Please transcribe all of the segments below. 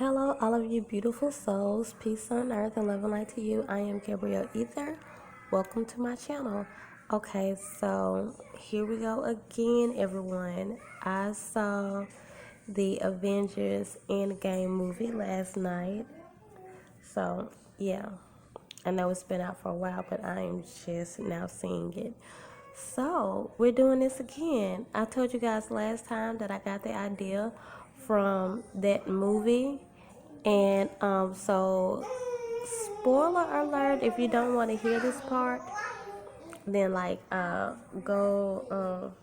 Hello, all of you beautiful souls. Peace on earth and love and light to you. I am Gabrielle.Ether. Welcome to my channel. Okay, so here we go again, everyone. I saw the Avengers Endgame movie last night. So, yeah. I know it's been out for a while, but I am just now seeing it. So, we're doing this again. I told you guys last time that I got the idea from that movie. And so spoiler alert, if you don't want to hear this part, then go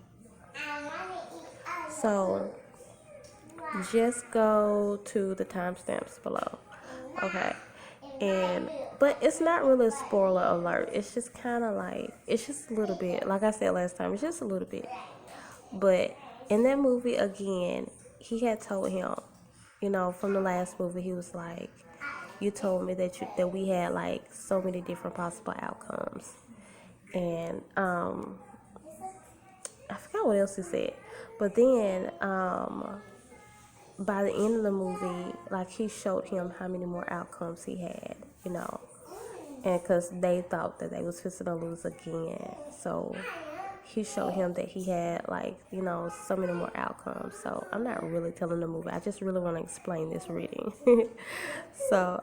so just go to the timestamps below. Okay. And but it's not really a spoiler alert. It's just kind of like it's just a little bit. Like I said last time, it's just a little bit. But in that movie again, he had told him, from the last movie, he was like, "You told me that we had like so many different possible outcomes," and I forgot what else he said. But then by the end of the movie, like he showed him how many more outcomes he had, and because they thought that they was fixing to lose again, so he showed him that he had so many more outcomes. So I'm not really telling the movie, I just really want to explain this reading. So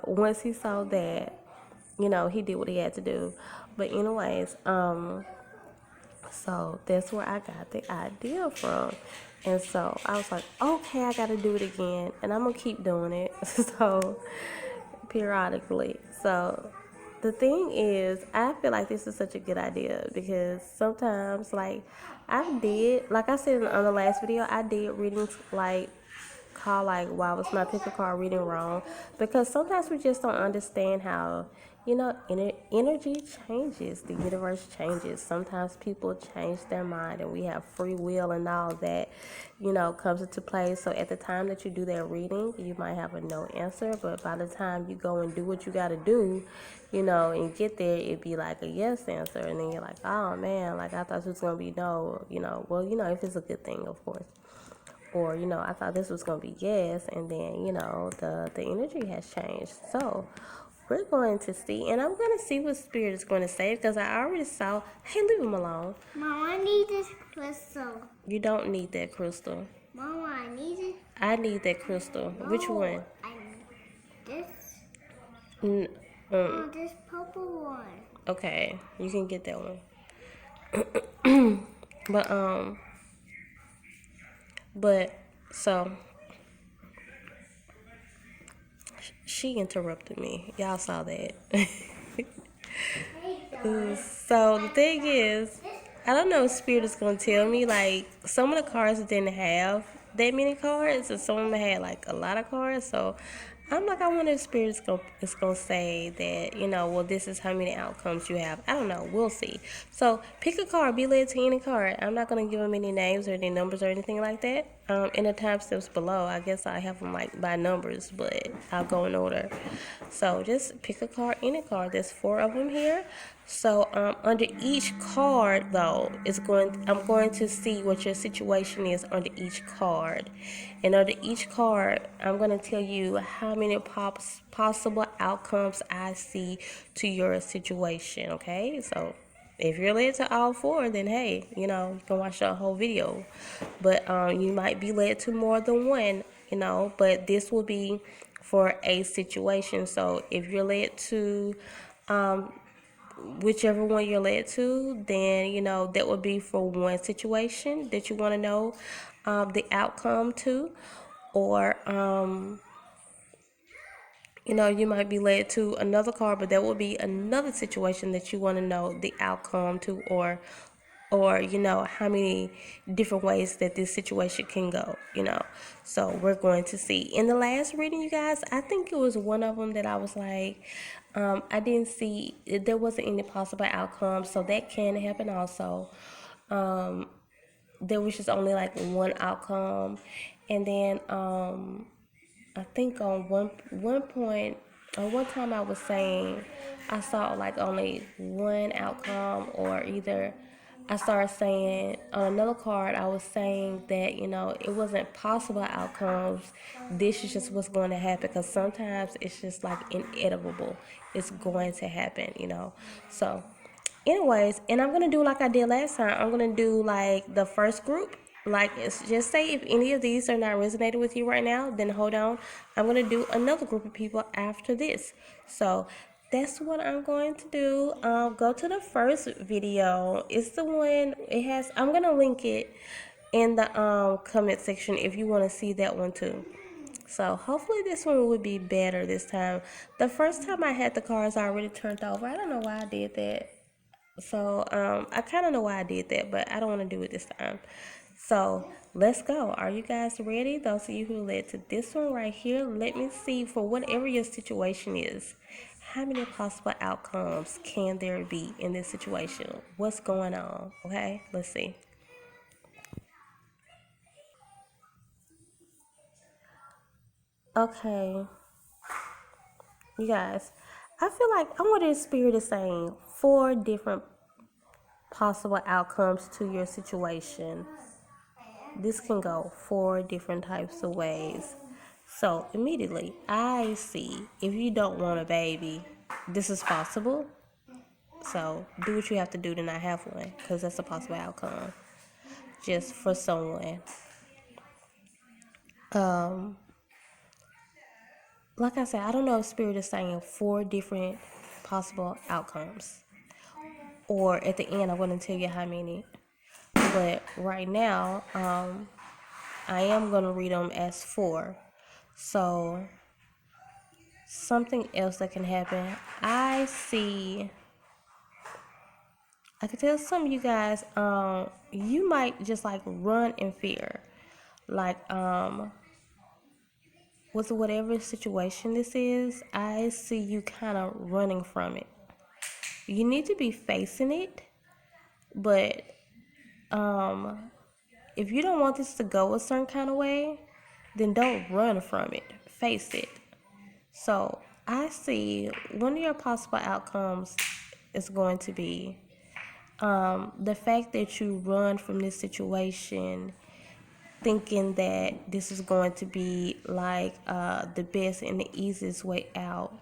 once he saw that, he did what he had to do. But anyways, so that's where I got the idea from. And so I was like, okay, I got to do it again, and I'm gonna keep doing it. So periodically. So the thing is, I feel like this is such a good idea because sometimes, like I said on the last video, I did readings call why was my pick a card reading wrong, because sometimes we just don't understand how energy changes, the universe changes. Sometimes people change their mind, and we have free will and all that comes into play. So at the time that you do that reading, you might have a no answer, but by the time you go and do what you got to do, and get there, it'd be like a yes answer, and then you're like, oh man, like I thought it was gonna be no, if it's a good thing, of course. Or, I thought this was going to be yes, and then, the energy has changed. So, we're going to see, and I'm going to see what Spirit is going to say, because I already saw, hey, leave him alone. Mom, I need this crystal. You don't need that crystal. Mama, I need it. I need that crystal. No, Which one? I need this. This purple one. Okay, you can get that one. But, so, she interrupted me. Y'all saw that. So the thing is, I don't know if Spirit is going to tell me, like, some of the cards didn't have that many cards, and some of them had, like, a lot of cards. So I'm like, I wonder if Spirit is gonna say that, well, this is how many outcomes you have. I don't know. We'll see. So pick a card. Be led to any card. I'm not going to give them any names or any numbers or anything like that. In the timestamps below, I guess I have them, like, by numbers, but I'll go in order. So just pick a card, any card. There's 4 of them here. So under each card, though, I'm going to see what your situation is under each card. And under each card, I'm going to tell you how many possible outcomes I see to your situation, okay? So if you're led to all 4, then hey, you can watch the whole video. But you might be led to more than one, but this will be for a situation. So if you're led to whichever one you're led to, then that would be for one situation that you want to know the outcome to. Or you might be led to another card, but that will be another situation that you want to know the outcome to, or how many different ways that this situation can go, So we're going to see. In the last reading, you guys, I think it was one of them that I was like, I didn't see, there wasn't any possible outcome, so that can happen also. There was just only like one outcome. And then I think on one point, one time I was saying I saw like only one outcome, or either I started saying on another card, I was saying that, it wasn't possible outcomes. This is just what's going to happen, because sometimes it's just like inevitable. It's going to happen. So, anyways, and I'm going to do like I did last time. I'm going to do like the first group. Like, it's just say if any of these are not resonating with you right now, then hold on. I'm going to do another group of people after this. So, that's what I'm going to do. Go to the first video. It's the one, it has, I'm going to link it in the comment section if you want to see that one too. So hopefully this one would be better this time. The first time I had the cards already turned over. I don't know why I did that. So I kind of know why I did that, but I don't want to do it this time. So let's go. Are you guys ready? Those of you who led to this one right here, let me see, for whatever your situation is, how many possible outcomes can there be in this situation? What's going on? Okay, let's see. Okay, you guys, I feel like I want this spirit is saying 4 different possible outcomes to your situation. This can go 4 different types of ways. So immediately, I see, if you don't want a baby, this is possible. So do what you have to do to not have one, because that's a possible outcome just for someone. Um, like I said, I don't know if Spirit is saying 4 different possible outcomes, or at the end, I'm going to tell you how many. But right now, I am going to read them as 4. So something else that can happen. I can tell some of you guys, you might just like run in fear. Like, with whatever situation this is, I see you kind of running from it. You need to be facing it, but if you don't want this to go a certain kind of way, then don't run from it. Face it. So I see one of your possible outcomes is going to be the fact that you run from this situation thinking that this is going to be like the best and the easiest way out,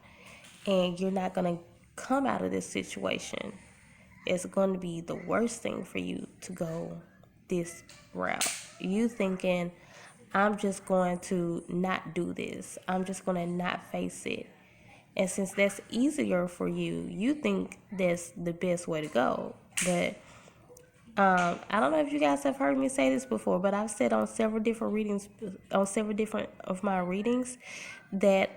and you're not going to come out of this situation. It's going to be the worst thing for you to go this route. You thinking, I'm just going to not do this, I'm just going to not face it. And since that's easier for you, you think that's the best way to go. But I don't know if you guys have heard me say this before, but I've said on several different readings, on several different of my readings, that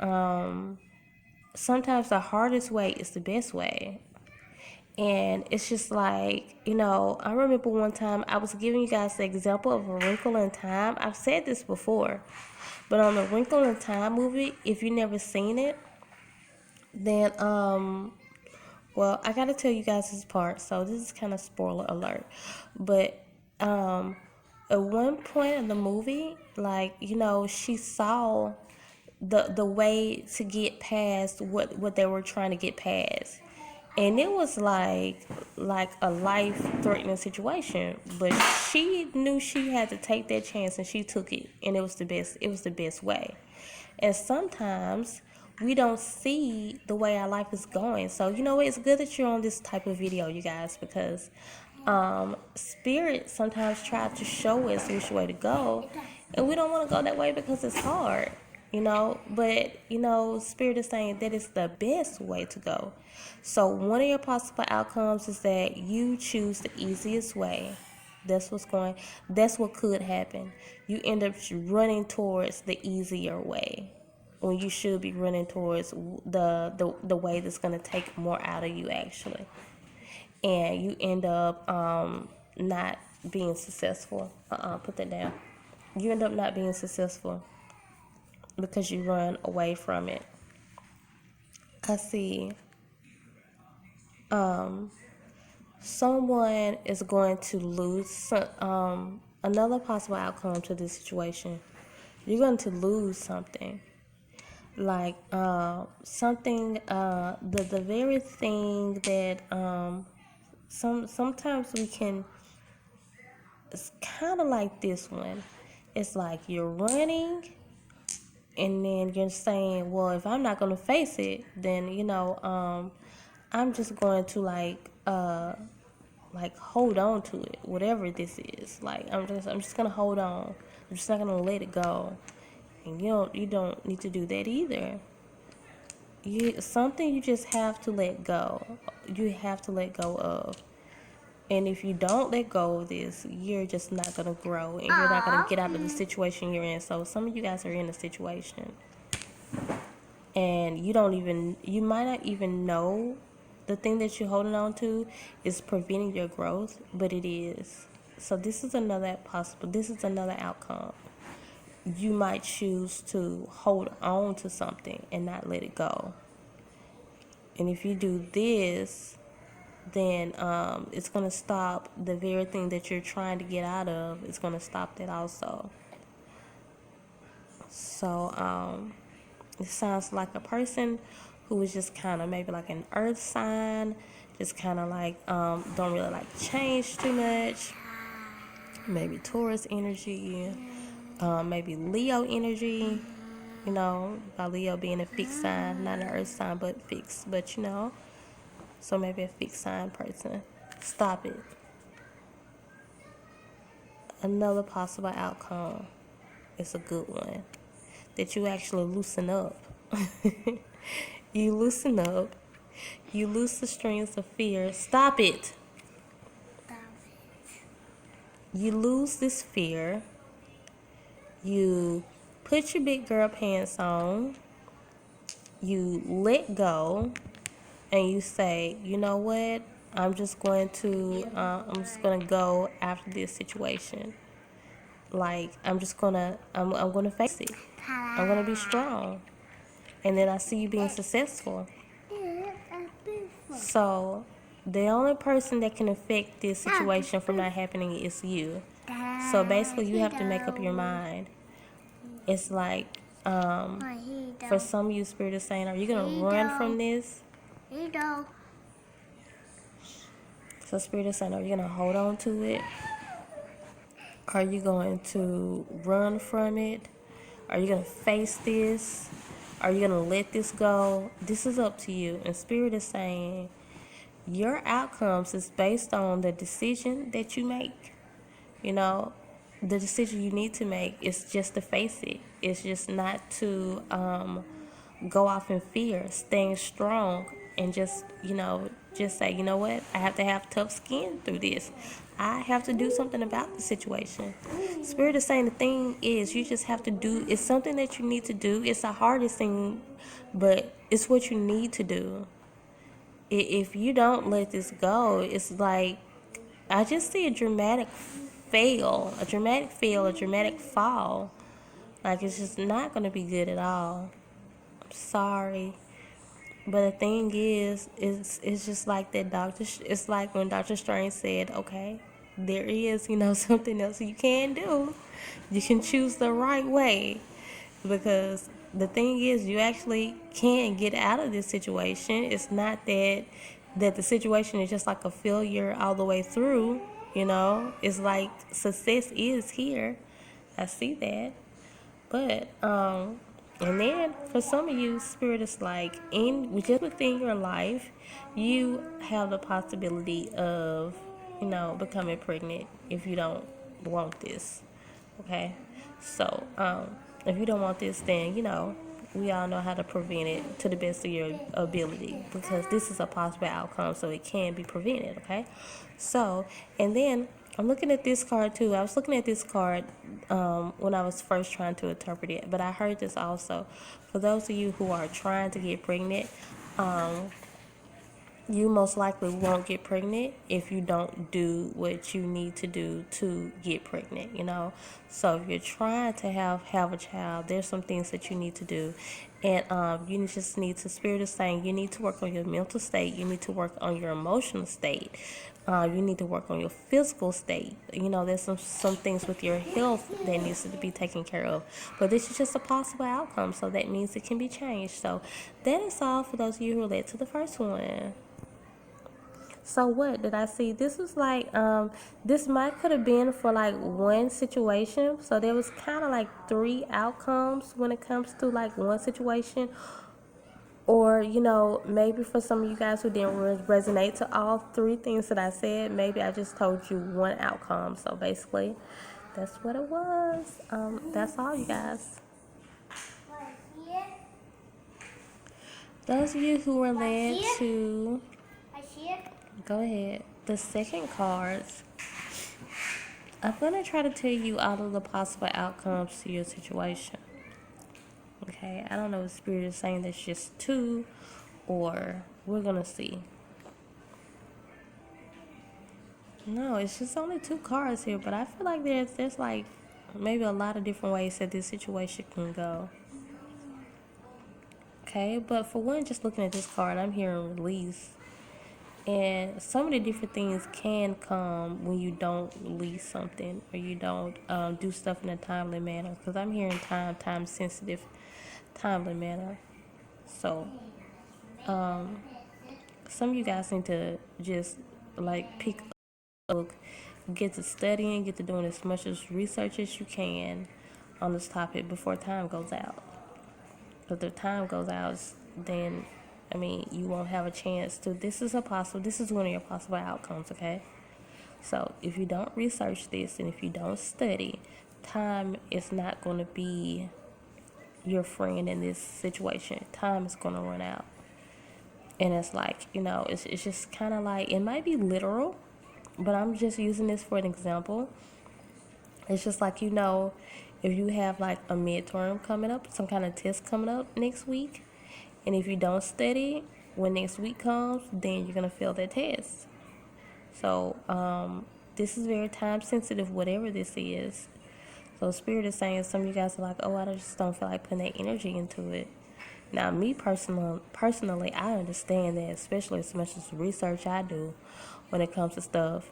sometimes the hardest way is the best way. And it's just like, I remember one time I was giving you guys the example of A Wrinkle in Time. I've said this before, but on the Wrinkle in Time movie, if you never seen it, then well, I gotta tell you guys this part, so this is kind of spoiler alert. But at one point in the movie, like, she saw the way to get past what they were trying to get past. And it was like a life threatening situation. But she knew she had to take that chance, and she took it, and it was the best way. And sometimes we don't see the way our life is going. So it's good that you're on this type of video, you guys, because spirit sometimes try to show us which way to go, and we don't want to go that way because it's hard. But spirit is saying that it's the best way to go. So one of your possible outcomes is that you choose the easiest way. That's what could happen. You end up running towards the easier way when you should be running towards the way that's going to take more out of you, actually. And you end up not being successful. Put that down. You end up not being successful because you run away from it. I see someone is going to lose another possible outcome to this situation. You're going to lose something, like something, the very thing that sometimes we can. It's kind of like this one. It's like you're running, and then you're saying, well, if I'm not gonna face it, then I'm just going to like hold on to it, whatever this is. Like I'm just gonna hold on. I'm just not gonna let it go. And you don't need to do that either. Something you just have to let go. You have to let go of. And if you don't let go of this, you're just not gonna grow, and you're not gonna get out of the situation you're in. So some of you guys are in a situation, and you might not even know the thing that you're holding on to is preventing your growth, but it is. So this is another outcome. You might choose to hold on to something and not let it go. And if you do this, then it's going to stop the very thing that you're trying to get out of. It's going to stop that also. So it sounds like a person who is just kind of maybe like an earth sign, just kind of like don't really like change too much. Maybe Taurus energy, maybe Leo energy, by Leo being a fixed sign, not an earth sign, but fixed, but. So maybe a fixed sign person. Stop it. Another possible outcome is a good one. That you actually loosen up. You loosen up. You loose the strings of fear. Stop it. You lose this fear. You put your big girl pants on. You let go. And you say, you know what? I'm just going to go after this situation. Like I'm gonna face it. I'm gonna be strong, and then I see you being successful. So the only person that can affect this situation from not happening is you. So basically, you have to make up your mind. It's like for some of you, Spirit is saying, are you gonna run from this? So Spirit is saying, are you gonna hold on to it? Are you going to run from it? Are you going to face this? Are you going to let this go? This is up to you. And Spirit is saying your outcomes is based on the decision that you make. The decision you need to make is just to face it. It's just not to go off in fear, staying strong, and just say, you know what? I have to have tough skin through this. I have to do something about the situation. Spirit is saying the thing is, you just have to do. It's something that you need to do. It's the hardest thing, but it's what you need to do. If you don't let this go, it's like I just see a dramatic fall. Like it's just not going to be good at all. I'm sorry. But the thing is, it's just like that doctor. It's like when Dr. Strange said, okay, there is, something else you can do. You can choose the right way. Because the thing is, you actually can get out of this situation. It's not that the situation is just like a failure all the way through. It's like success is here. I see that. But and then for some of you, Spirit is like just within your life, you have the possibility of becoming pregnant if you don't want this. Okay, so if you don't want this, then we all know how to prevent it to the best of your ability, because this is a possible outcome, so it can be prevented. Okay, so and then I'm looking at this card too. I was looking at this card when I was first trying to interpret it, but I heard this also. For those of you who are trying to get pregnant, you most likely won't get pregnant if you don't do what you need to do to get pregnant, So if you're trying to have a child, there's some things that you need to do. And you just need to, Spirit is saying, you need to work on your mental state. You need to work on your emotional state. You need to work on your physical state. There's some things with your health that needs to be taken care of. But this is just a possible outcome, so that means it can be changed. So that is all for those of you who relate to the first one. So what did I see? This was like this might could have been for like one situation. So there was kind of like three outcomes when it comes to like one situation. Or, maybe for some of you guys who didn't resonate to all three things that I said, maybe I just told you one outcome. So basically, that's what it was. That's all, you guys. Those of you who were led to, go ahead. The second cards, I'm going to try to tell you all of the possible outcomes to your situation. Okay, I don't know if Spirit is saying that's just two, or we're going to see. No, it's just only two cards here, but I feel like there's like maybe a lot of different ways that this situation can go. Okay, but for one, just looking at this card, I'm hearing release. And so many different things can come when you don't release something, or you don't do stuff in a timely manner. Because I'm hearing time sensitive, timely manner. So, some of you guys need to just like pick up a book, get to studying, get to doing as much as research as you can on this topic before time goes out. If the time goes out, then you won't have a chance to. This is one of your possible outcomes, okay? So if you don't research this and if you don't study, time is not going to be your friend in this situation. Time is going to run out. And it's like, it's just kind of like, it might be literal, but I'm just using this for an example. It's just like, if you have like a midterm coming up, some kind of test coming up next week, and if you don't study when next week comes, then you're going to fail that test. So this is very time sensitive, whatever this is. So Spirit is saying some of you guys are like, oh, I just don't feel like putting that energy into it. Now, me personally, I understand that, especially as much as research I do when it comes to stuff.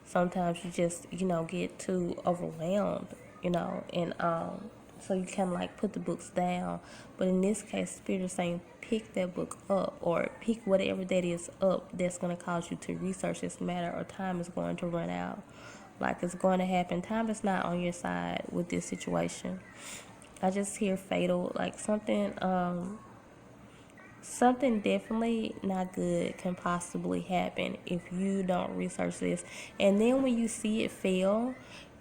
Sometimes you just, get too overwhelmed, and so you kind of like put the books down. But in this case, Spirit is saying pick that book up, or pick whatever that is up that's going to cause you to research this matter, or time is going to run out. Like it's going to happen. Time is not on your side with this situation. I just hear fatal, like something definitely not good can possibly happen if you don't research this. And then when you see it fail,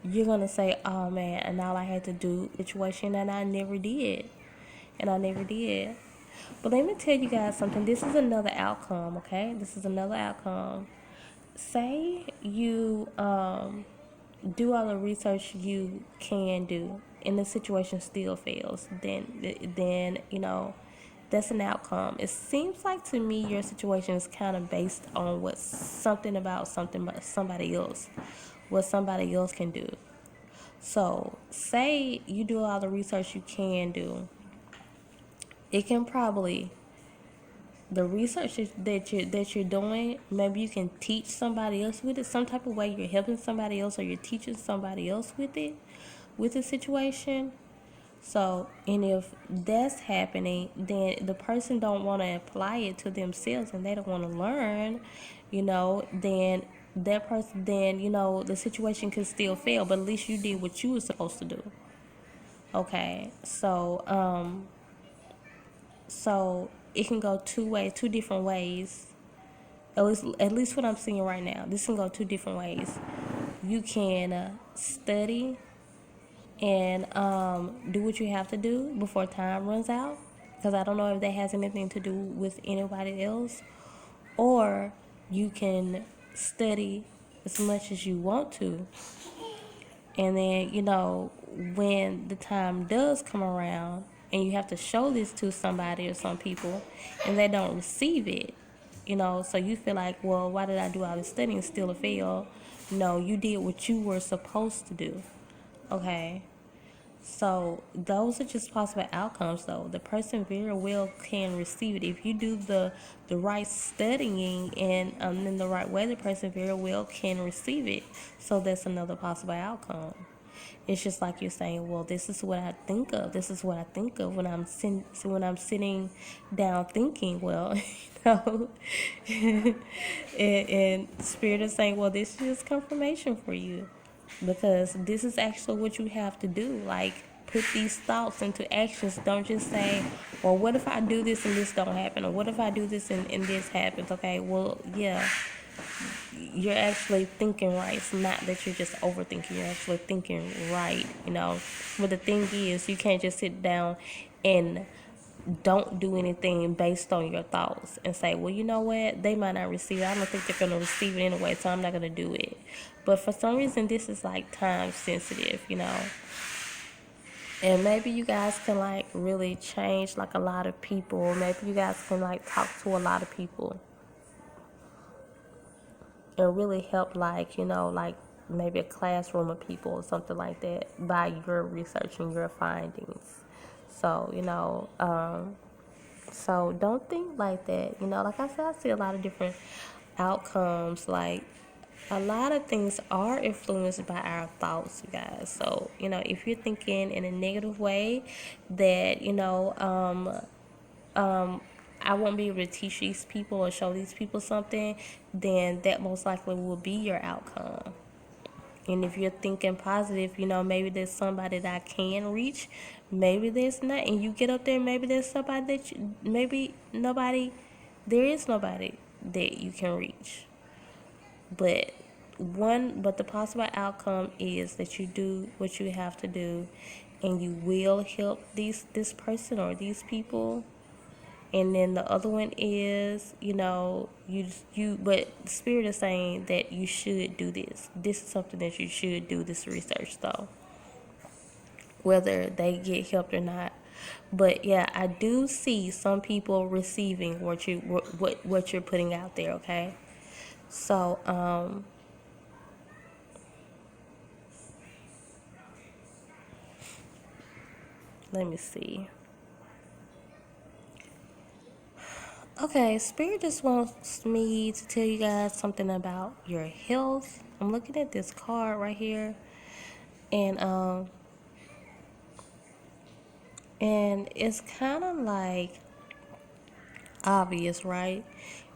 you're going to say, oh man, and all I had to do situation, and I never did. But let me tell you guys something. This is another outcome, okay? This is another outcome. Say you do all the research you can do and the situation still fails, then that's an outcome. It seems like to me your situation is kind of based on what something about somebody else, what somebody else can do. So say you do all the research you can do, it can probably, the research that you're doing, maybe you can teach somebody else with it, some type of way you're helping somebody else, or you're teaching somebody else with it, with the situation. So, and if that's happening, then the person don't want to apply it to themselves, and they don't want to learn, then that person, then the situation can still fail, but at least you did what you were supposed to do. Okay, so it can go two different ways. At least what I'm seeing right now. This can go two different ways. You can study and do what you have to do before time runs out, because I don't know if that has anything to do with anybody else. Or you can study as much as you want to, and then when the time does come around and you have to show this to somebody or some people and they don't receive it, so you feel like, well, why did I do all this studying and still fail? No, you did what you were supposed to do. Okay, so those are just possible outcomes, though. The person very well can receive it if you do the right studying and in the right way. The person very well can receive it. So that's another possible outcome. It's just like you're saying, well, this is what I think of. This is what I think of when when I'm sitting down thinking. Well, know, and Spirit is saying, well, this is just confirmation for you, because this is actually what you have to do. Like, put these thoughts into actions. Don't just say, well, what if I do this and this don't happen, or what if I do this and this happens? Okay, well, yeah, you're actually thinking right. It's not that you're just overthinking. You're actually thinking right, you know. But the thing is, you can't just sit down and don't do anything based on your thoughts and say, well, you know what, they might not receive it. I don't think they're going to receive it anyway, so I'm not going to do it. But for some reason, this is like time sensitive, you know. And maybe you guys can like really change like a lot of people. Maybe you guys can like talk to a lot of people and really help, like, you know, like maybe a classroom of people or something like that by your research and your findings. So, you know, so don't think like that. You know, like I said, I see a lot of different outcomes. Like, a lot of things are influenced by our thoughts, you guys. So, you know, if you're thinking in a negative way that, you know, I won't be able to teach these people or show these people something, then that most likely will be your outcome. And if you're thinking positive, you know, maybe there's somebody that I can reach, maybe there's not. And you get up there, maybe there's somebody that maybe nobody, there is nobody that you can reach. But the possible outcome is that you do what you have to do, and you will help this person or these people. And then the other one is, you know, but Spirit is saying that you should do this. This is something that you should do, this research, though, whether they get helped or not. But yeah, I do see some people receiving what you're putting out there. Okay, so let me see. Okay, Spirit just wants me to tell you guys something about your health. I'm looking at this card right here, and it's kind of like obvious, right?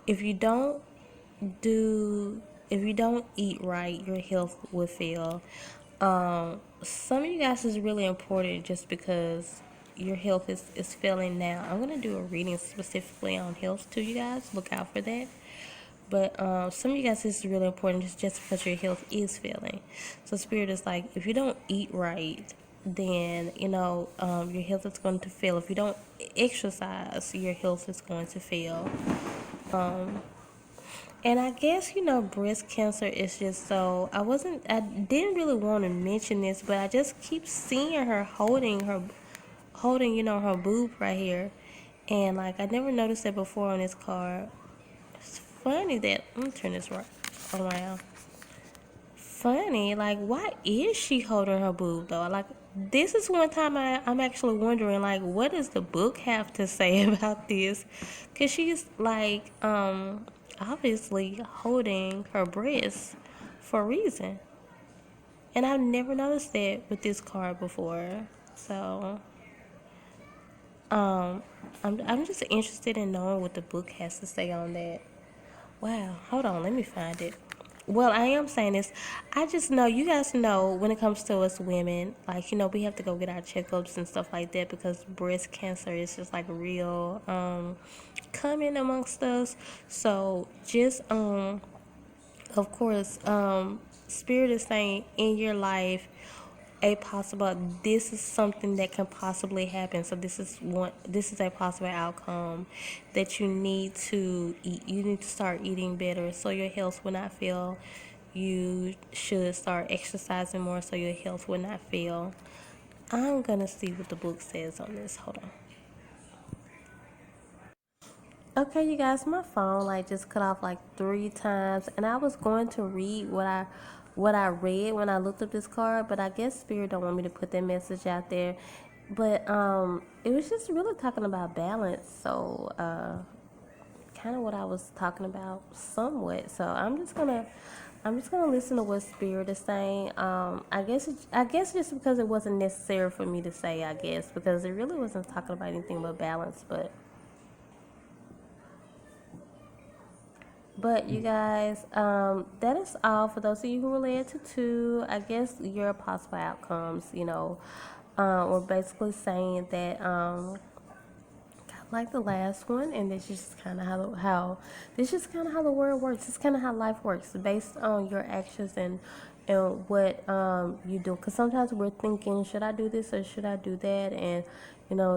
If you don't do, if you don't eat right, your health will fail. Some of you guys is really important just because your health is failing now. I'm gonna do a reading specifically on health to you guys. Look out for that. But some of you guys, this is really important just because your health is failing. So Spirit is like, if you don't eat right, then, you know, your health is going to fail. If you don't exercise, your health is going to fail. And I guess, you know, breast cancer is just so, I didn't really want to mention this, but I just keep seeing her holding, you know, her boob right here. And like, I never noticed that before on this card. It's funny that, let me turn this right around. Funny, like, why is she holding her boob though? Like, this is one time I'm actually wondering, like, what does the book have to say about this? Because she's like, obviously holding her breast for a reason. And I've never noticed that with this card before. So, I'm just interested in knowing what the book has to say on that. Wow, hold on, let me find it. Well, I am saying this. I just know, you guys know, when it comes to us women, like, you know, we have to go get our checkups and stuff like that because breast cancer is just like real common amongst us. So just of course, Spirit is saying in your life, a possible, this is something that can possibly happen. So this is a possible outcome that you need to eat. You need to start eating better so your health will not fail. You should start exercising more so your health will not fail. I'm gonna see what the book says on this. Hold on. Okay, you guys, my phone like just cut off like 3 times, and I was going to read what I read when I looked up this card, but I guess Spirit don't want me to put that message out there. But it was just really talking about balance, so kind of what I was talking about somewhat. So I'm just gonna listen to what Spirit is saying. I guess just because it wasn't necessary for me to say, I guess, because it really wasn't talking about anything but balance. But you guys, that is all for those of you who related to two. I guess your possible outcomes, were basically saying that like the last one, and this is just kind of how the world works. It's kind of how life works, based on your actions and what you do. Because sometimes we're thinking, should I do this or should I do that? And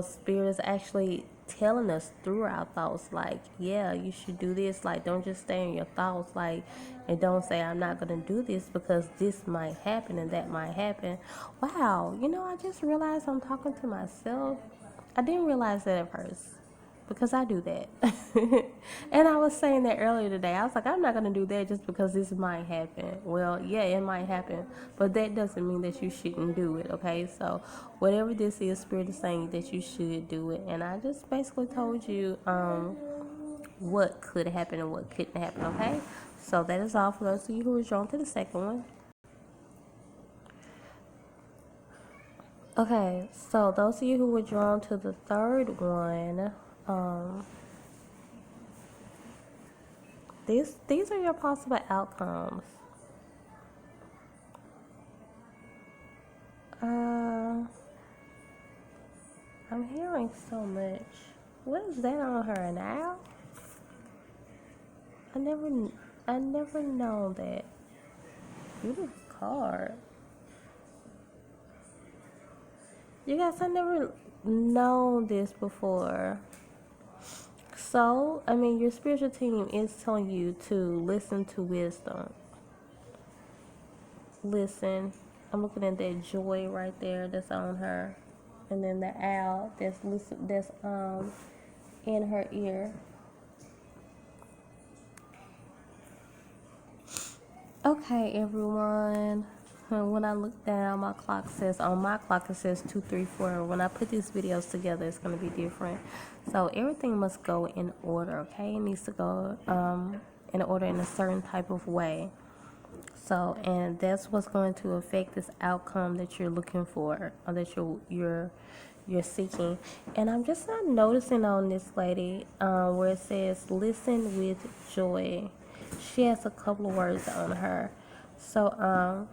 Spirit is actually telling us through our thoughts, like, yeah, you should do this. Like, don't just stay in your thoughts, like, and don't say I'm not gonna do this because this might happen and that might happen. Wow, I just realized I'm talking to myself. I didn't realize that at first because I do that. And I was saying that earlier today. I was like, I'm not going to do that just because this might happen. Well, yeah, it might happen, but that doesn't mean that you shouldn't do it, okay? So whatever this is, Spirit is saying that you should do it. And I just basically told you what could happen and what couldn't happen, okay? So that is all for those of you who were drawn to the second one. Okay, so those of you who were drawn to the third one, these are your possible outcomes. I'm hearing so much. What is that on her now? I never know that. Beautiful card. You guys, I never known this before. So, I mean, your spiritual team is telling you to listen to wisdom. Listen. I'm looking at that joy right there that's on her. And then the owl that's in her ear. Okay, everyone. When I look down, my clock says, on my clock it says 234. When I put these videos together, it's going to be different. So everything must go in order, okay? It needs to go in order in a certain type of way. So, and that's what's going to affect this outcome that you're looking for, or that you're seeking. And I'm just not noticing on this lady where it says listen with joy. She has a couple of words on her. So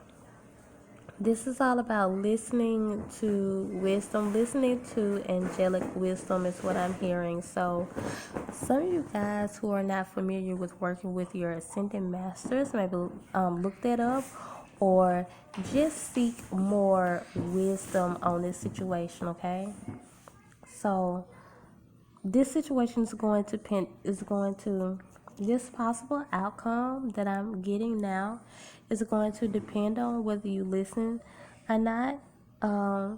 this is all about listening to wisdom. Listening to angelic wisdom is what I'm hearing. So some of you guys who are not familiar with working with your ascended masters, maybe look that up, or just seek more wisdom on this situation, okay? So this situation is going to this possible outcome that I'm getting now is going to depend on whether you listen or not. The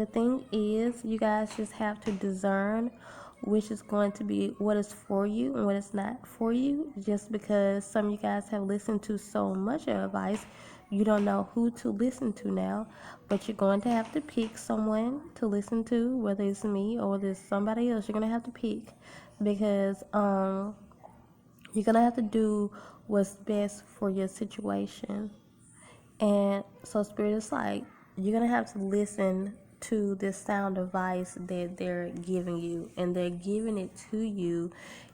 thing is, you guys just have to discern which is going to be what is for you and what is not for you. Just because some of you guys have listened to so much advice, you don't know who to listen to now. But you're going to have to pick someone to listen to, whether it's me or whether it's somebody else. You're going to have to pick, because you're going to have to do what's best for your situation. And so Spirit is like, you're going to have to listen to this sound advice that they're giving you. And they're giving it to you,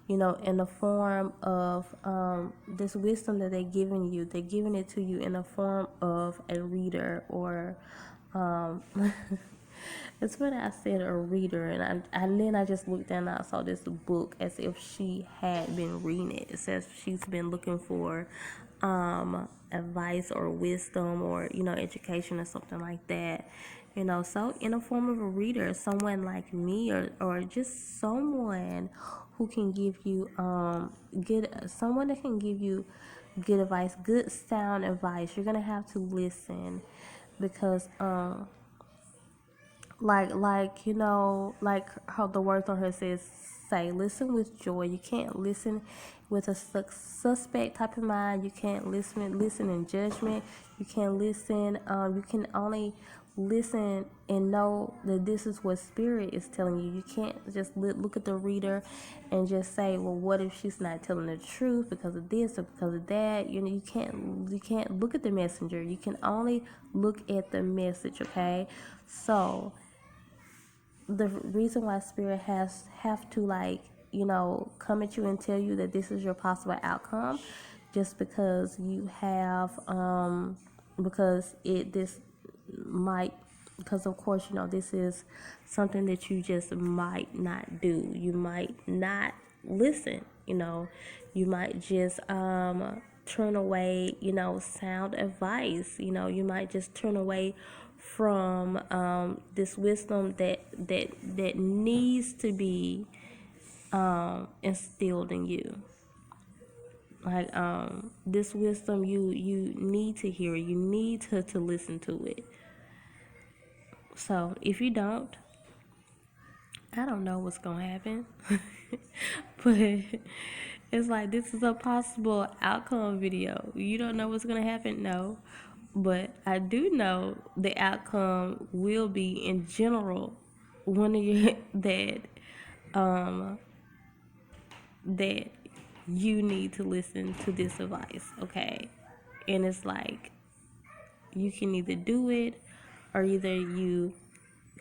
in the form of this wisdom that they're giving you. They're giving it to you in the form of a reader, or it's when I said a reader, and then I just looked down and I saw this book as if she had been reading it. It says she's been looking for advice or wisdom, or education or something like that. So in a form of a reader, someone like me, or just someone who can give you someone that can give you good advice, good sound advice. You're gonna have to listen, because like how the words on her say, listen with joy. You can't listen with a suspect type of mind. You can't listen in judgment. You can't listen. You can only listen and know that this is what Spirit is telling you. You can't just look at the reader and just say, well, what if she's not telling the truth because of this or because of that? You know, you can't look at the messenger. You can only look at the message, okay? So the reason why Spirit have to, like, you know, come at you and tell you that this is your possible outcome, just because you have because it this might, because of course, you know, this is something that you just might not do. You might not listen, you know, you might just turn away, you know, sound advice, you know, you might just turn away from this wisdom that needs to be instilled in you. Like this wisdom, you need to hear it. You need to listen to it. So if you don't, I don't know what's gonna happen. But it's like, this is a possible outcome video. You don't know what's gonna happen? No. But I do know the outcome will be, in general, one of you um that you need to listen to this advice, okay? And it's like, you can either do it or either you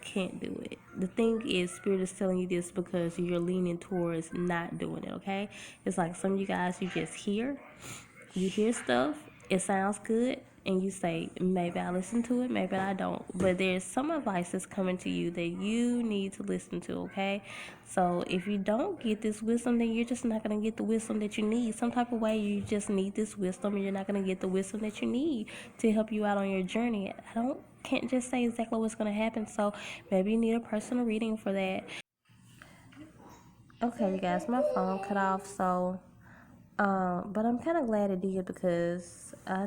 can't do it. The thing is, Spirit is telling you this because you're leaning towards not doing it, okay? It's like some of you guys, you hear stuff, it sounds good, and you say, maybe I listen to it, maybe I don't. But there's some advice that's coming to you that you need to listen to, okay? So if you don't get this wisdom, then you're just not going to get the wisdom that you need. Some type of way, you just need this wisdom, and you're not going to get the wisdom that you need to help you out on your journey. Can't just say exactly what's going to happen, so maybe you need a personal reading for that. Okay, you guys, my phone cut off, so but I'm kind of glad it did, because I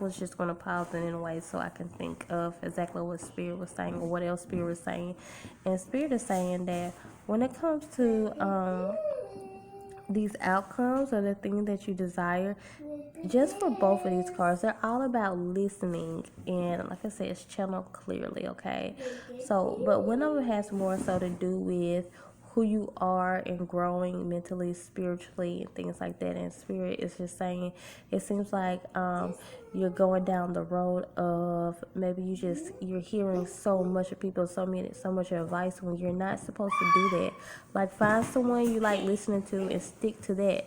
was just going to pause it anyway so I can think of exactly what Spirit was saying or what else Spirit was saying. And Spirit is saying that when it comes to these outcomes or the thing that you desire, just for both of these cards, they're all about listening, and like I said, it's channeled clearly, okay? So, but one of them has more so to do with who you are and growing mentally, spiritually, and things like that. And Spirit is just saying, it seems like you're going down the road of, maybe you're hearing so much of people, so much advice, when you're not supposed to do that. Like, find someone you like listening to and stick to that.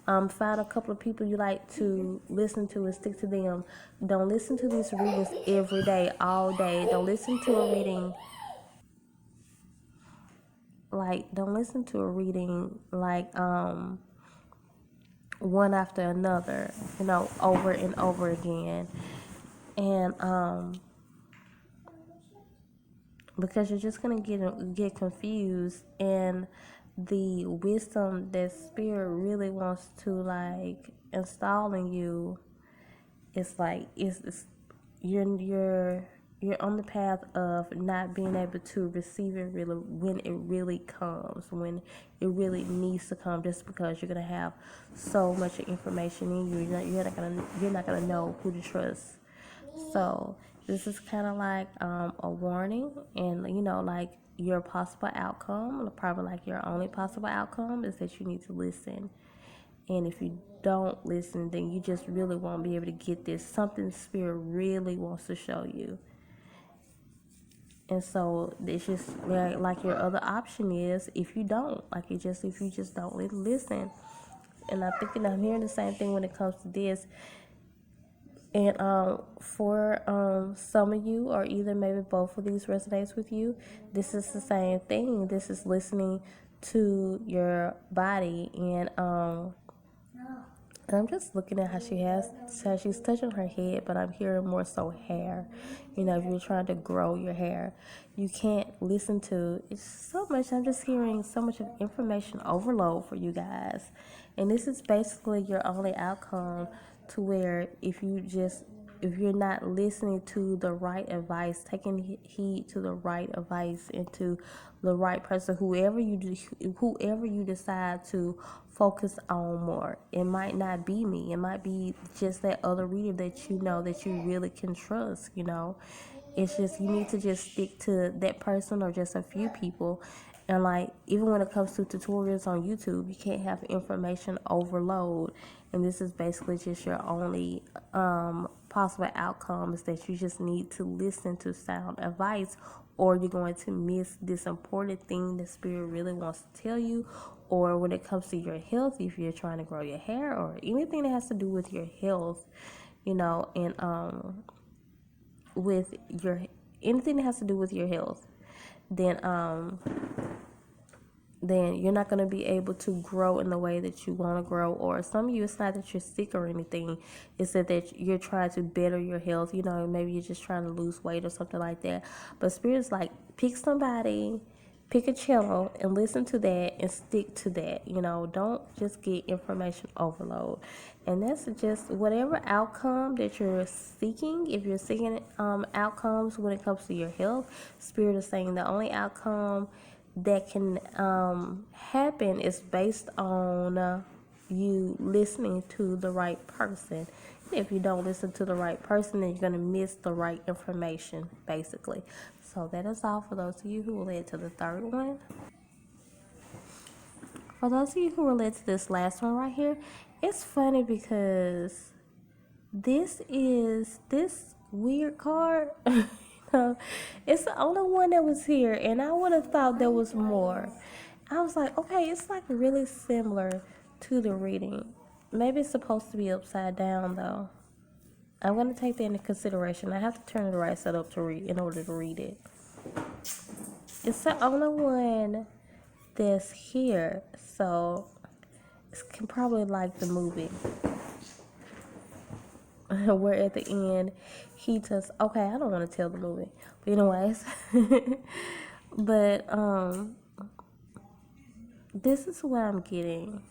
Find a couple of people you like to listen to and stick to them. Don't listen to these readings every day, all day. Don't listen to a reading like one after another, you know, over and over again. And because you're just gonna get confused, and the wisdom that Spirit really wants to, like, install in you, it's like it's you're on the path of not being able to receive it really when it really comes, when it really needs to come, just because you're gonna have so much information in you. You're not gonna know who to trust. So this is kind of like a warning, and you know, like, your possible outcome, probably like your only possible outcome, is that you need to listen. And if you don't listen, then you just really won't be able to get this. Something Spirit really wants to show you. And so it's just like your other option is, if you don't, if you just don't listen. And I'm hearing the same thing when it comes to this. And for some of you, or either maybe both of these resonates with you, this is the same thing. This is listening to your body. And I'm just looking at how she's touching her head, but I'm hearing more so hair. You know, if you're trying to grow your hair, you can't listen to, it's so much. I'm just hearing so much of information overload for you guys. And this is basically your only outcome, to where if you're not listening to the right advice, taking heed to the right advice and to the right person, whoever you decide to focus on more. It might not be me. It might be just that other reader that you know that you really can trust, you know. It's just you need to just stick to that person or just a few people. And like even when it comes to tutorials on YouTube, you can't have information overload. And this is basically just your only possible outcome is that you just need to listen to sound advice, or you're going to miss this important thing the spirit really wants to tell you. Or when it comes to your health, if you're trying to grow your hair or anything that has to do with your health, and with your anything that has to do with your health, then then you're not going to be able to grow in the way that you want to grow. Or some of you, it's not that you're sick or anything, it's that you're trying to better your health. Maybe you're just trying to lose weight or something like that. But spirit's like, pick somebody, pick a channel and listen to that and stick to that. Don't just get information overload. And that's just whatever outcome that you're seeking. If you're seeking outcomes when it comes to your health, spirit is saying the only outcome that can happen is based on you listening to the right person. If you don't listen to the right person, then you're going to miss the right information, basically. So that is all for those of you who were led to the third one. For those of you who were led to this last one right here, it's funny because this weird card. It's the only one that was here, and I would have thought there was more. I was like, okay, it's like really similar to the reading. Maybe it's supposed to be upside down though. I'm gonna take that into consideration. I have to turn it right side up to read in order to read it. It's the only one that's here, so it's probably like the movie. Where at the end he just I don't want to tell the movie, but anyways. But this is what I'm getting.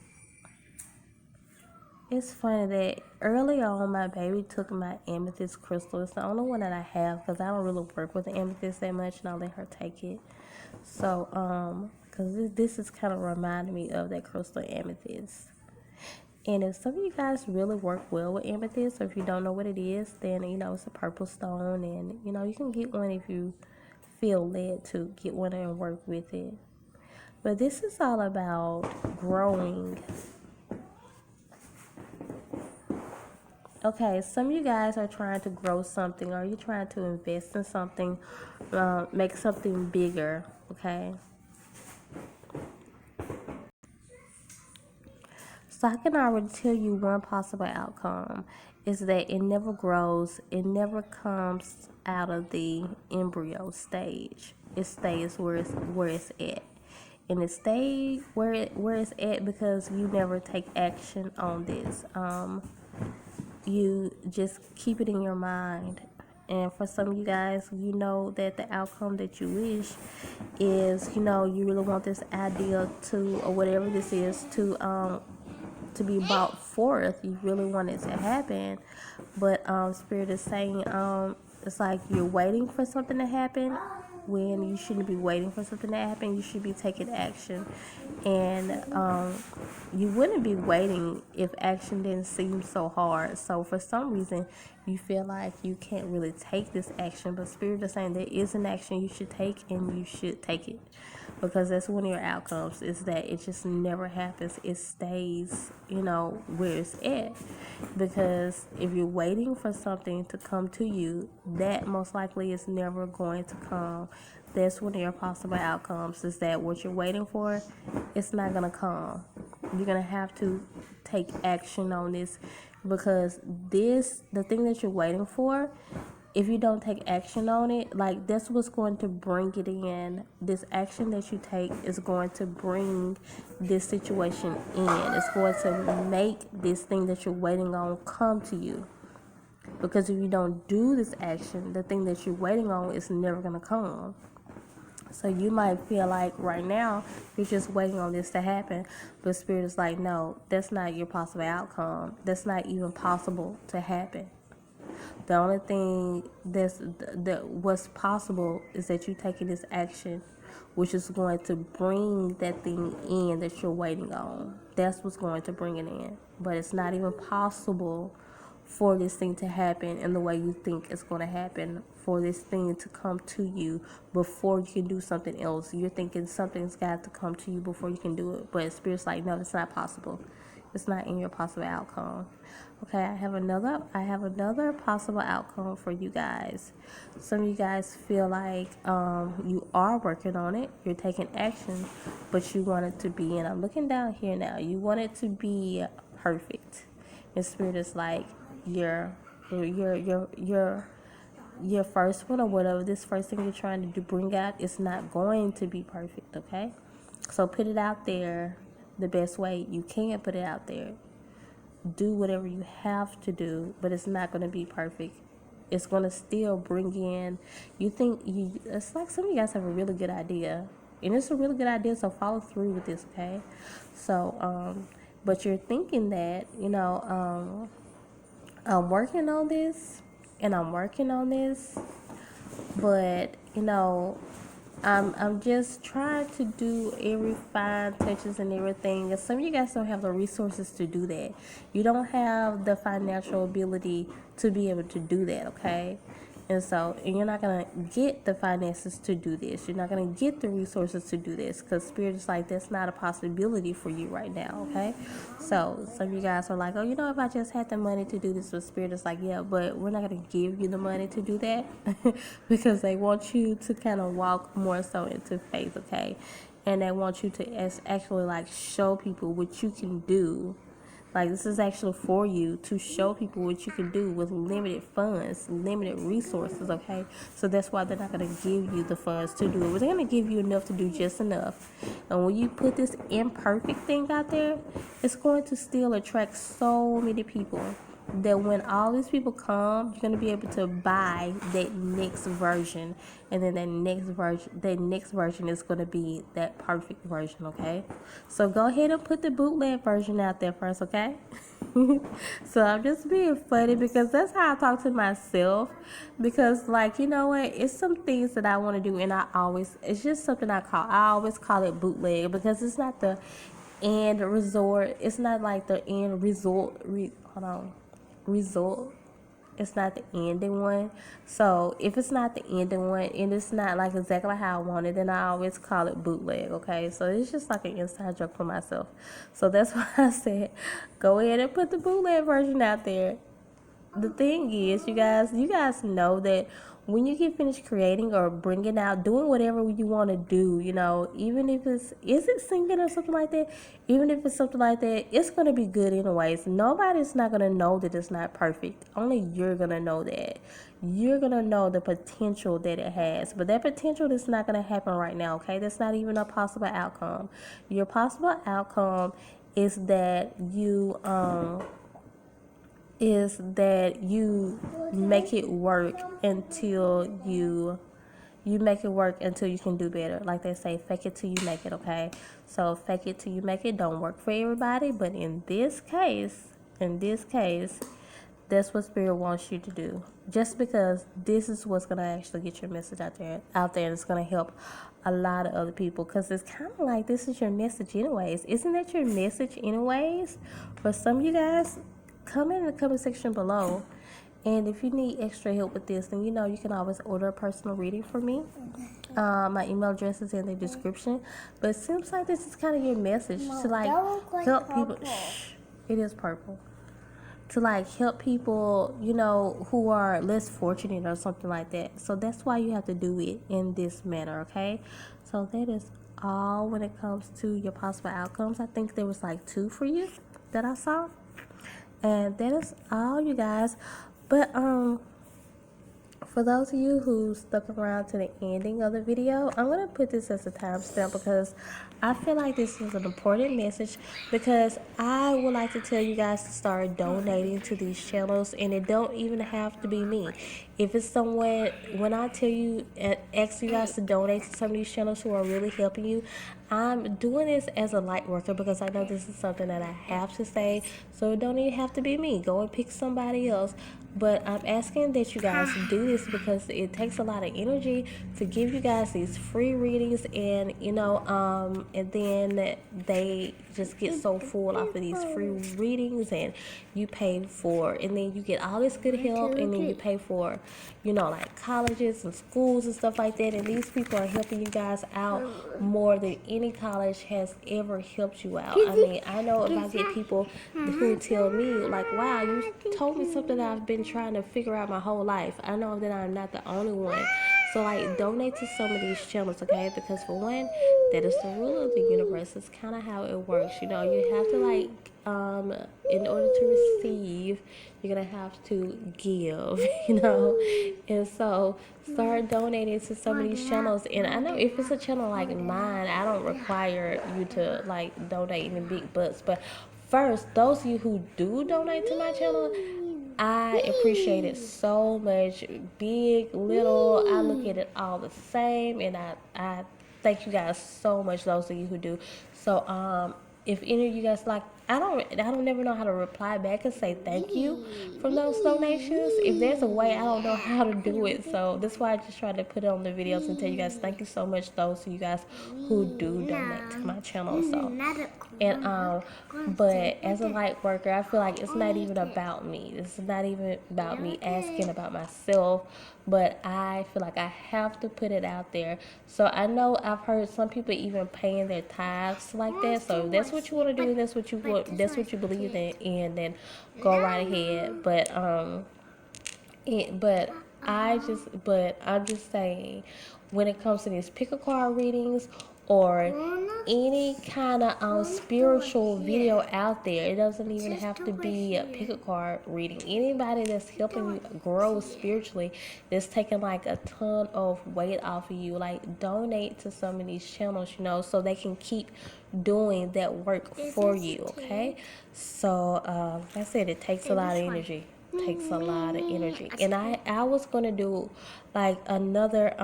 It's funny that early on my baby took my amethyst crystal. It's the only one that I have because I don't really work with the amethyst that much, and I'll let her take it. So because this is kind of reminding me of that crystal amethyst. And if some of you guys really work well with amethyst, or if you don't know what it is, then it's a purple stone, and you can get one if you feel led to get one and work with it. But this is all about growing. Okay, some of you guys are trying to grow something, or you're trying to invest in something, make something bigger. Okay. So I can already tell you one possible outcome is that it never grows, it never comes out of the embryo stage. It stays where it's at. And it stays where it's at because you never take action on this. You just keep it in your mind. And for some of you guys, that the outcome that you wish is, you really want this idea to, or whatever this is, to be brought forth. You really want it to happen, but spirit is saying it's like you're waiting for something to happen when you shouldn't be waiting for something to happen. You should be taking action, and you wouldn't be waiting if action didn't seem so hard. So for some reason you feel like you can't really take this action, but spirit is saying there is an action you should take, and you should take it, because that's one of your outcomes, is that it just never happens. It stays, where it's at. Because if you're waiting for something to come to you, that most likely is never going to come. That's one of your possible outcomes, is that what you're waiting for, it's not going to come. You're going to have to take action on this, because the thing that you're waiting for, if you don't take action on it, like, that's what's going to bring it in. This action that you take is going to bring this situation in. It's going to make this thing that you're waiting on come to you. Because if you don't do this action, the thing that you're waiting on is never going to come. So you might feel like right now you're just waiting on this to happen, but Spirit is like, no, that's not your possible outcome. That's not even possible to happen. The only thing that what's possible is that you taking this action, which is going to bring that thing in that you're waiting on. That's what's going to bring it in. But it's not even possible for this thing to happen in the way you think it's going to happen, for this thing to come to you before you can do something else. You're thinking something's got to come to you before you can do it, but Spirit's like, no, it's not possible. It's not in your possible outcome. Okay, I have another possible outcome for you guys. Some of you guys feel like you are working on it, you're taking action, but you want it to be, and I'm looking down here now, you want it to be perfect. And Spirit is like, your first one, or whatever this first thing you're trying to do, bring out, is not going to be perfect. Okay, so put it out there the best way you can. Put it out there, do whatever you have to do, but it's not going to be perfect. It's going to still bring in, it's like some of you guys have a really good idea, and it's a really good idea, so follow through with this. Okay, so but you're thinking that, I'm working on this, and I'm working on this, but I'm just trying to do every fine touches and everything. And some of you guys don't have the resources to do that. You don't have the financial ability to be able to do that, okay? And you're not going to get the finances to do this. You're not going to get the resources to do this, because Spirit is like, that's not a possibility for you right now, okay? So some of you guys are like, oh, if I just had the money to do this, but Spirit is like, yeah, but we're not going to give you the money to do that because they want you to kind of walk more so into faith, okay? And they want you to actually like show people what you can do. Like, this is actually for you to show people what you can do with limited funds, limited resources, okay? So that's why they're not going to give you the funds to do it. But they're going to give you enough to do just enough. And when you put this imperfect thing out there, it's going to still attract so many people that when all these people come, you're going to be able to buy that next version. And then that next version is going to be that perfect version, okay? So go ahead and put the bootleg version out there first, okay? So I'm just being funny because that's how I talk to myself. Because, like, you know what? It's some things that I want to do, and it's just something I always call it bootleg, because it's not the end resort. It's not like the end result. Result. It's not the ending one. So if it's not the ending one and it's not like exactly how I want it, then I always call it bootleg, okay? So it's just like an inside joke for myself. So that's why I said go ahead and put the bootleg version out there. The thing is, you guys know that when you get finished creating or bringing out, doing whatever you want to do, even if is it singing or something like that, even if it's something like that, it's going to be good anyways. Nobody's not going to know that it's not perfect. Only you're going to know that. You're going to know the potential that it has. But that potential is not going to happen right now, okay? That's not even a possible outcome. Your possible outcome is that you make it work until you can do better. Like they say, fake it till you make it, okay? So fake it till you make it don't work for everybody, but in this case, that's what Spirit wants you to do. Just because this is what's going to actually get your message out there, and it's going to help a lot of other people, because it's kind of like this is your message anyways. Isn't that your message anyways? For some of you guys, comment in the comment section below, and if you need extra help with this, then you can always order a personal reading from me. My email address is in the description. But it seems like this is kind of your message to like help people. Shh, it is purple. To like help people, who are less fortunate or something like that. So that's why you have to do it in this manner, okay? So that is all when it comes to your possible outcomes. I think there was like 2 for you that I saw. And that is all, you guys. But for those of you who stuck around to the ending of the video, I'm going to put this as a timestamp because I feel like this is an important message, because I would like to tell you guys to start donating to these channels, and it don't even have to be me. if it's someone, when I tell you, ask you guys to donate to some of these channels who are really helping you, I'm doing this as a light worker because I know this is something that I have to say. So it don't even have to be me. Go and pick somebody else. But I'm asking that you guys do this because it takes a lot of energy to give you guys these free readings, and and then they just get so full off of these free readings, and you pay for, and then you get all this good help, and then you pay for, like colleges and schools and stuff like that. And these people are helping you guys out more than any college has ever helped you out. I mean, I know if I get people who tell me like, wow, you told me something that I've been trying to figure out my whole life. I know that I'm not the only one. So like, donate to some of these channels, okay? Because for one, that is the rule of the universe. It's kind of how it works. You have to like, in order to receive, you're gonna have to give, and so start donating to some of these channels. And I know if it's a channel like mine, I don't require you to like donate any big bucks, but first, those of you who do donate to my channel, I appreciate it so much. Big, little, I look at it all the same, and I thank you guys so much, those of you who do. So if any of you guys like, I don't never know how to reply back and say thank you from those donations. If there's a way, I don't know how to do it. So that's why I just try to put it on the videos and tell you guys thank you so much, those of you guys who do donate to my channel. So and but as a light worker, I feel like it's not even about me. It's not even about me asking about myself, but I feel like I have to put it out there. So I know I've heard some people even paying their tithes like that. So if that's what you want to do, that's what you believe in, then go right ahead. But I'm just saying, when it comes to these pick a card readings or any kind of spiritual video out there, it doesn't even have to be a pick a card reading. Anybody that's helping you grow spiritually, that's taking like a ton of weight off of you, like donate to some of these channels, so they can keep doing that work for you, okay? So like I said, it takes a lot of energy. Takes a lot of energy. And I was gonna do like another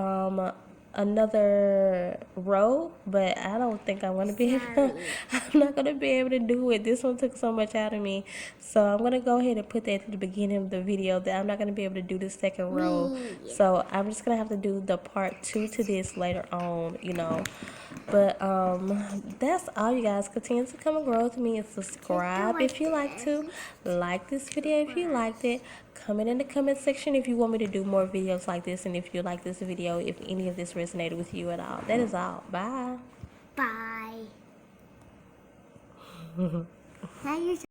row, but I don't think I'm gonna be able I'm not gonna be able to do it. This one took so much out of me, so I'm gonna go ahead and put that at the beginning of the video, that I'm not gonna be able to do the second row. So I'm just gonna have to do the part 2 to this later on, but that's all, you guys. Continue to come and grow with me, and subscribe if you like to. Like this video if you liked it. Comment in the comment section if you want me to do more videos like this, and if you like this video, if any of this resonated with you at all. That is all. Bye. Bye. Now you